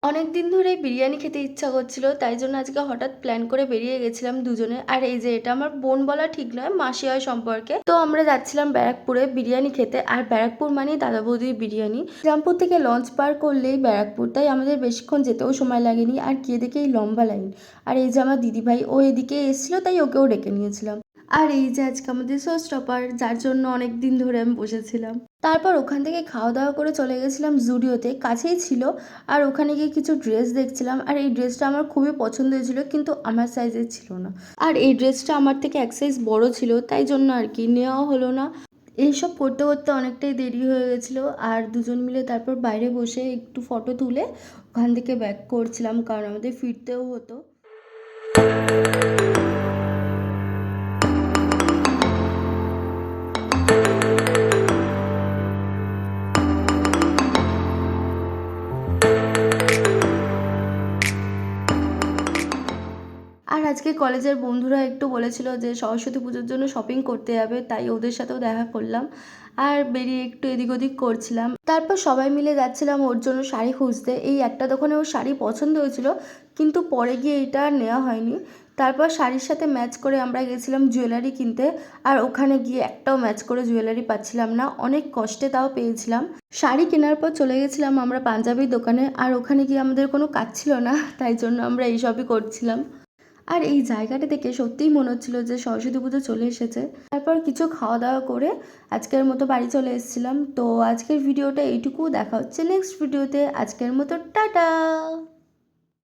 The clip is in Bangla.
অনেক দিন ধরেই বিরিয়ানি খেতে ইচ্ছা করছিল, তাই জন্য আজকে হঠাৎ প্ল্যান করে বেরিয়ে গেছিলাম দুজনে। আর এই যে এটা আমার বোন বলা ঠিক নয়, মাসি হয় সম্পর্কে। তো আমরা যাচ্ছিলাম ব্যারাকপুরে বিরিয়ানি খেতে। আর ব্যারাকপুর মানেই দাদা বৌদির বিরিয়ানি। রামপুর থেকে লঞ্চ পার করলেই ব্যারাকপুর, তাই আমাদের বেশিক্ষণ যেতেও সময় লাগেনি। আর গিয়ে দেখে এই লম্বা লাইন। আর এই যে আমার দিদিভাই ও এদিকে এসেছিল, তাই ওকেও ডেকে নিয়েছিলাম। আর এই যে আজকে আমাদের শো স্টপার, যার জন্য অনেক দিন ধরে আমি বসেছিলাম। তারপর ওখান থেকে খাওয়া দাওয়া করে চলে গেছিলাম জুডিওতে, কাছেই ছিল। আর ওখানে গিয়ে কিছু ড্রেস দেখছিলাম। আর এই ড্রেসটা আমার খুবই পছন্দ হয়েছিল, কিন্তু আমার সাইজের ছিল না। আর এই ড্রেসটা আমার থেকে এক সাইজ বড় ছিল, তাই জন্য আর কি নেওয়া হলো না। এইসব করতে করতে অনেকটাই দেরি হয়ে গেছিলো। আর দুজন মিলে তারপর বাইরে বসে একটু ফটো তুলে ওখান থেকে ব্যাক করছিলাম, কারণ আমাদের ফিরতেও হতো। আর আজকে কলেজের বন্ধুরা একটু বলেছিল যে সরস্বতী পুজোর জন্য শপিং করতে যাবে, তাই ওদের সাথেও দেখা করলাম। আর বেরিয়ে একটু এদিক ওদিক করছিলাম। তারপর সবাই মিলে যাচ্ছিলাম ওর জন্য শাড়ি খুঁজতে। এই একটা দোকানে ওর শাড়ি পছন্দ হয়েছিল, কিন্তু পরে গিয়ে এটা আর নেওয়া হয়নি। তারপর শাড়ির সাথে ম্যাচ করে আমরা গেছিলাম জুয়েলারি কিনতে। আর ওখানে গিয়ে একটাও ম্যাচ করে জুয়েলারি পাচ্ছিলাম না, অনেক কষ্টে তাও পেয়েছিলাম। শাড়ি কেনার পর চলে গেছিলাম আমরা পাঞ্জাবির দোকানে। আর ওখানে গিয়ে আমাদের কোনো কাজ ছিল না, তাই জন্য আমরা এইসবই করছিলাম। আর এই জায়গাটা দেখে সত্যিই মনে হচ্ছিল যে সরস্বতী পুজো চলে এসেছে। তারপর কিছু খাওয়া দাওয়া করে আজকের মতো বাড়ি চলে এসেছিলাম। তো আজকের ভিডিওটা এইটুকু, দেখা হচ্ছে নেক্সট ভিডিওতে। আজকের মতো টাটা।